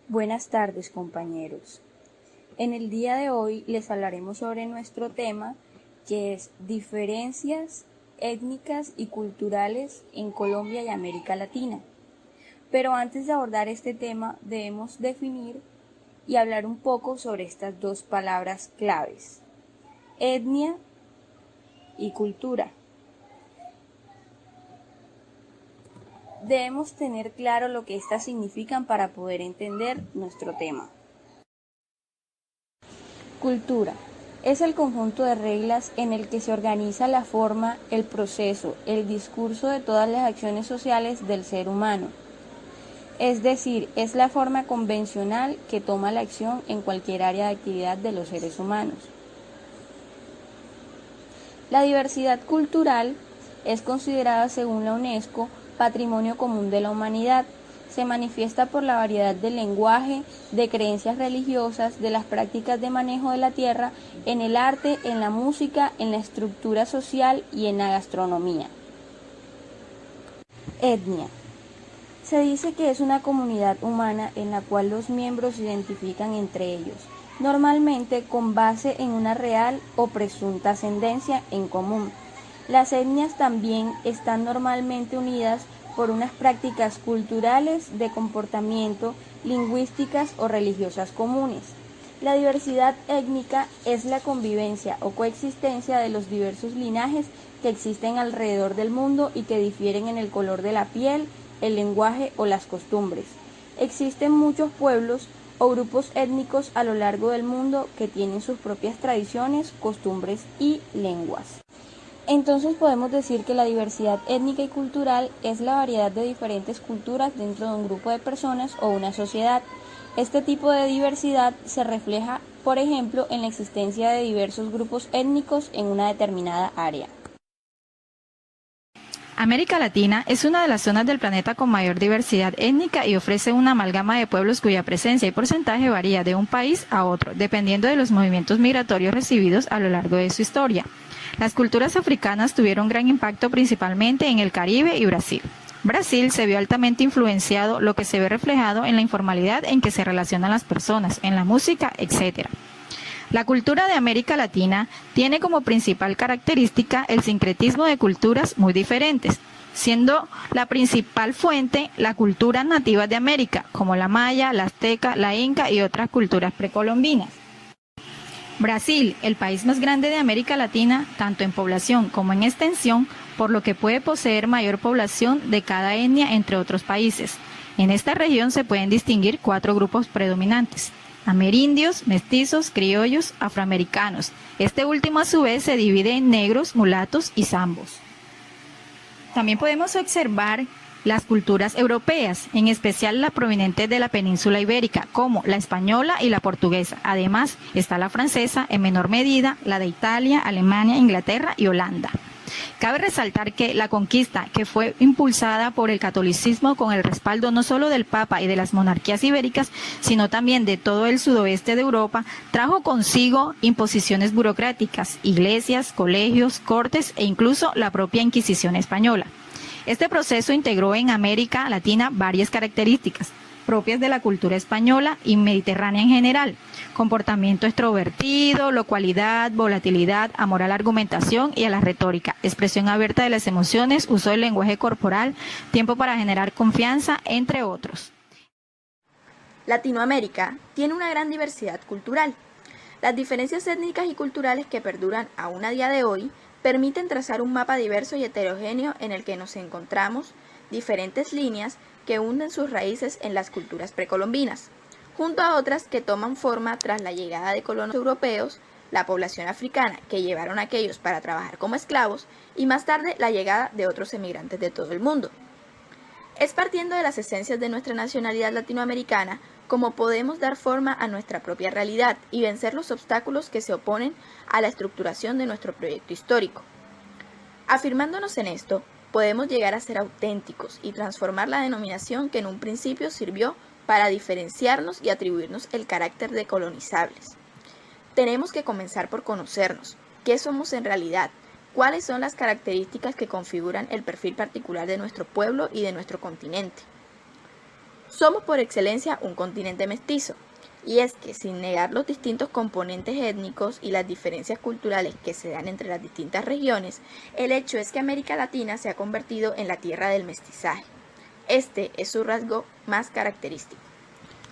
Buenas tardes, compañeros. En el día de hoy les hablaremos sobre nuestro tema, que es diferencias étnicas y culturales en Colombia y América Latina. Pero antes de abordar este tema, debemos definir y hablar un poco sobre estas dos palabras claves: etnia y cultura. Debemos tener claro lo que éstas significan para poder entender nuestro tema. Cultura es el conjunto de reglas en el que se organiza la forma, el proceso, el discurso de todas las acciones sociales del ser humano. Es decir, es la forma convencional que toma la acción en cualquier área de actividad de los seres humanos. La diversidad cultural es considerada, según la UNESCO, Patrimonio Común de la Humanidad. Se manifiesta por la variedad del lenguaje, de creencias religiosas, de las prácticas de manejo de la tierra, en el arte, en la música, en la estructura social y en la gastronomía. Etnia. Se dice que es una comunidad humana en la cual los miembros se identifican entre ellos, normalmente con base en una real o presunta ascendencia en común. Las etnias también están normalmente unidas por unas prácticas culturales, de comportamiento, lingüísticas o religiosas comunes. La diversidad étnica es la convivencia o coexistencia de los diversos linajes que existen alrededor del mundo y que difieren en el color de la piel, el lenguaje o las costumbres. Existen muchos pueblos o grupos étnicos a lo largo del mundo que tienen sus propias tradiciones, costumbres y lenguas. Entonces podemos decir que la diversidad étnica y cultural es la variedad de diferentes culturas dentro de un grupo de personas o una sociedad. Este tipo de diversidad se refleja, por ejemplo, en la existencia de diversos grupos étnicos en una determinada área. América Latina es una de las zonas del planeta con mayor diversidad étnica y ofrece una amalgama de pueblos cuya presencia y porcentaje varía de un país a otro, dependiendo de los movimientos migratorios recibidos a lo largo de su historia. Las culturas africanas tuvieron gran impacto principalmente en el Caribe y Brasil. Brasil se vio altamente influenciado, lo que se ve reflejado en la informalidad en que se relacionan las personas, en la música, etc. La cultura de América Latina tiene como principal característica el sincretismo de culturas muy diferentes, siendo la principal fuente la cultura nativa de América, como la maya, la azteca, la inca y otras culturas precolombinas. Brasil, el país más grande de América Latina, tanto en población como en extensión, por lo que puede poseer mayor población de cada etnia entre otros países. En esta región se pueden distinguir 4 grupos predominantes: amerindios, mestizos, criollos, afroamericanos. Este último a su vez se divide en negros, mulatos y zambos. También podemos observar las culturas europeas, en especial las provenientes de la península ibérica, como la española y la portuguesa. Además, está la francesa, en menor medida, la de Italia, Alemania, Inglaterra y Holanda. Cabe resaltar que la conquista, que fue impulsada por el catolicismo con el respaldo no solo del Papa y de las monarquías ibéricas, sino también de todo el sudoeste de Europa, trajo consigo imposiciones burocráticas, iglesias, colegios, cortes e incluso la propia Inquisición española. Este proceso integró en América Latina varias características propias de la cultura española y mediterránea en general: comportamiento extrovertido, locualidad, volatilidad, amor a la argumentación y a la retórica, expresión abierta de las emociones, uso del lenguaje corporal, tiempo para generar confianza, entre otros. Latinoamérica tiene una gran diversidad cultural. Las diferencias étnicas y culturales que perduran aún a día de hoy permiten trazar un mapa diverso y heterogéneo en el que nos encontramos diferentes líneas que hunden sus raíces en las culturas precolombinas, junto a otras que toman forma tras la llegada de colonos europeos, la población africana que llevaron a aquellos para trabajar como esclavos y más tarde la llegada de otros emigrantes de todo el mundo. Es partiendo de las esencias de nuestra nacionalidad latinoamericana como podemos dar forma a nuestra propia realidad y vencer los obstáculos que se oponen a la estructuración de nuestro proyecto histórico. Afirmándonos en esto, podemos llegar a ser auténticos y transformar la denominación que en un principio sirvió para diferenciarnos y atribuirnos el carácter de colonizables. Tenemos que comenzar por conocernos, qué somos en realidad, cuáles son las características que configuran el perfil particular de nuestro pueblo y de nuestro continente. Somos por excelencia un continente mestizo, y es que sin negar los distintos componentes étnicos y las diferencias culturales que se dan entre las distintas regiones, el hecho es que América Latina se ha convertido en la tierra del mestizaje. Este es su rasgo más característico.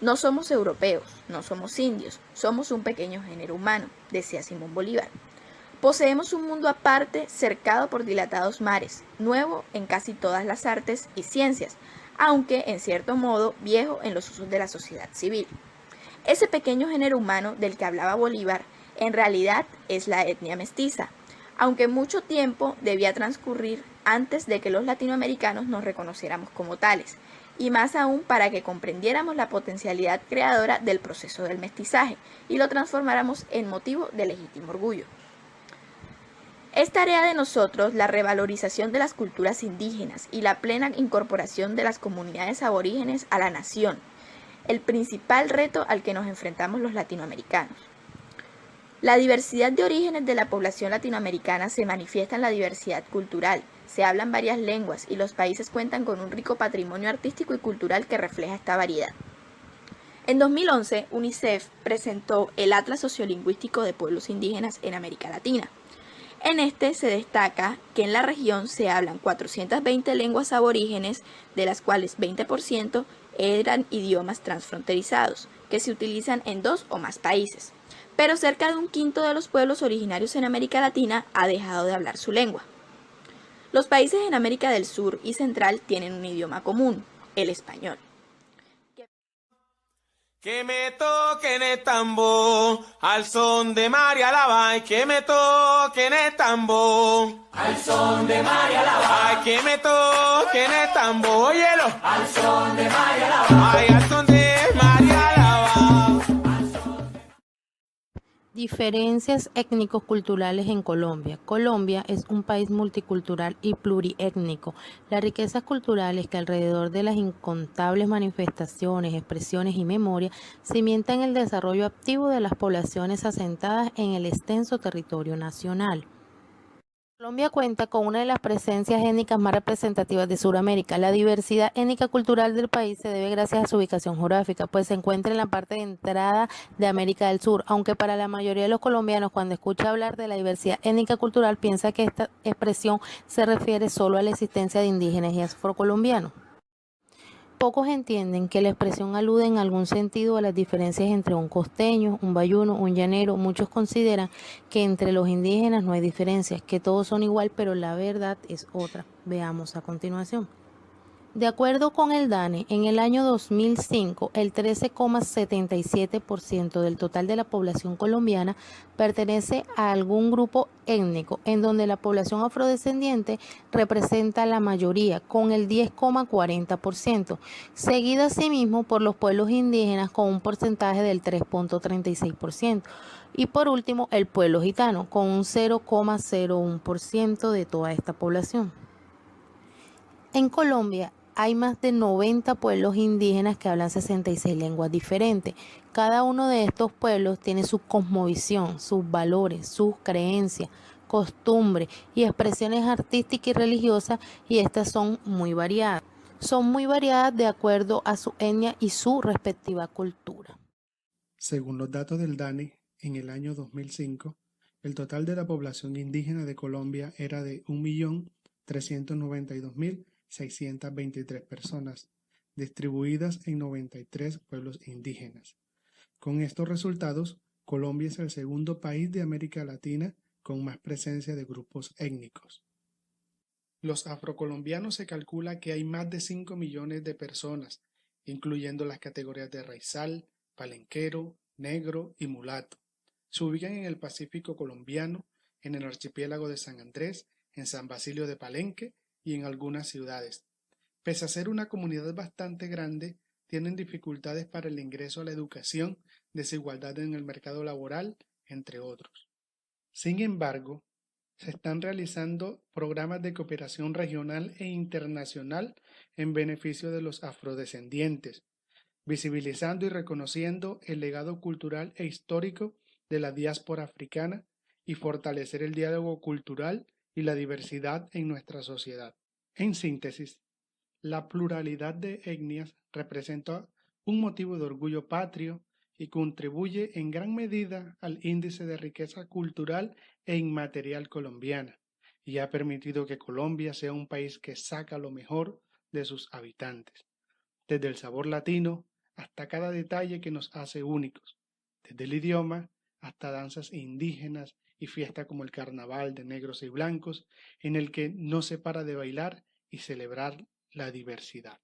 No somos europeos, no somos indios, somos un pequeño género humano, decía Simón Bolívar. Poseemos un mundo aparte, cercado por dilatados mares, nuevo en casi todas las artes y ciencias, aunque en cierto modo viejo en los usos de la sociedad civil. Ese pequeño género humano del que hablaba Bolívar en realidad es la etnia mestiza, aunque mucho tiempo debía transcurrir antes de que los latinoamericanos nos reconociéramos como tales, y más aún para que comprendiéramos la potencialidad creadora del proceso del mestizaje y lo transformáramos en motivo de legítimo orgullo. Es tarea de nosotros la revalorización de las culturas indígenas y la plena incorporación de las comunidades aborígenes a la nación, el principal reto al que nos enfrentamos los latinoamericanos. La diversidad de orígenes de la población latinoamericana se manifiesta en la diversidad cultural, se hablan varias lenguas y los países cuentan con un rico patrimonio artístico y cultural que refleja esta variedad. En 2011, UNICEF presentó el Atlas Sociolingüístico de Pueblos Indígenas en América Latina. En este se destaca que en la región se hablan 420 lenguas aborígenes, de las cuales 20% eran idiomas transfronterizados, que se utilizan en 2 o más países. Pero cerca de un quinto de los pueblos originarios en América Latina ha dejado de hablar su lengua. Los países en América del Sur y Central tienen un idioma común, el español. Que me toquen el tambor al son de María Lava, que me toquen el tambor al son de María Lava, ay, que me toquen el tambor, óyelo, al son de María Lava, ay, al son de María Lava. Diferencias étnico-culturales en Colombia. Colombia es un país multicultural y pluriétnico. Las riquezas culturales que alrededor de las incontables manifestaciones, expresiones y memoria cimientan el desarrollo activo de las poblaciones asentadas en el extenso territorio nacional. Colombia cuenta con una de las presencias étnicas más representativas de Sudamérica. La diversidad étnica cultural del país se debe gracias a su ubicación geográfica, pues se encuentra en la parte de entrada de América del Sur, aunque para la mayoría de los colombianos cuando escucha hablar de la diversidad étnica cultural piensa que esta expresión se refiere solo a la existencia de indígenas y afrocolombianos. Pocos entienden que la expresión alude en algún sentido a las diferencias entre un costeño, un bayuno, un llanero. Muchos consideran que entre los indígenas no hay diferencias, que todos son igual, pero la verdad es otra. Veamos a continuación. De acuerdo con el DANE, en el año 2005, el 13,77% del total de la población colombiana pertenece a algún grupo étnico, en donde la población afrodescendiente representa la mayoría, con el 10,40%, seguida asimismo por los pueblos indígenas con un porcentaje del 3,36%, y por último el pueblo gitano, con un 0,01% de toda esta población. En Colombia hay más de 90 pueblos indígenas que hablan 66 lenguas diferentes. Cada uno de estos pueblos tiene su cosmovisión, sus valores, sus creencias, costumbres y expresiones artísticas y religiosas, y estas son muy variadas. Son muy variadas de acuerdo a su etnia y su respectiva cultura. Según los datos del DANE, en el año 2005, el total de la población indígena de Colombia era de 1.392.623 personas, distribuidas en 93 pueblos indígenas. Con estos resultados, Colombia es el segundo país de América Latina con más presencia de grupos étnicos. Los afrocolombianos se calcula que hay más de 5 millones de personas, incluyendo las categorías de raizal, palenquero, negro y mulato. Se ubican en el Pacífico colombiano, en el archipiélago de San Andrés, en San Basilio de Palenque y en algunas ciudades. Pese a ser una comunidad bastante grande, tienen dificultades para el ingreso a la educación, desigualdad en el mercado laboral, entre otros. Sin embargo, se están realizando programas de cooperación regional e internacional en beneficio de los afrodescendientes, visibilizando y reconociendo el legado cultural e histórico de la diáspora africana y fortalecer el diálogo cultural y la diversidad en nuestra sociedad. En síntesis, La pluralidad de etnias representa un motivo de orgullo patrio y contribuye en gran medida al índice de riqueza cultural e inmaterial colombiana, y ha permitido que Colombia sea un país que saca lo mejor de sus habitantes, desde el sabor latino hasta cada detalle que nos hace únicos, desde el idioma hasta danzas indígenas y fiestas como el carnaval de negros y blancos, en el que no se para de bailar y celebrar la diversidad.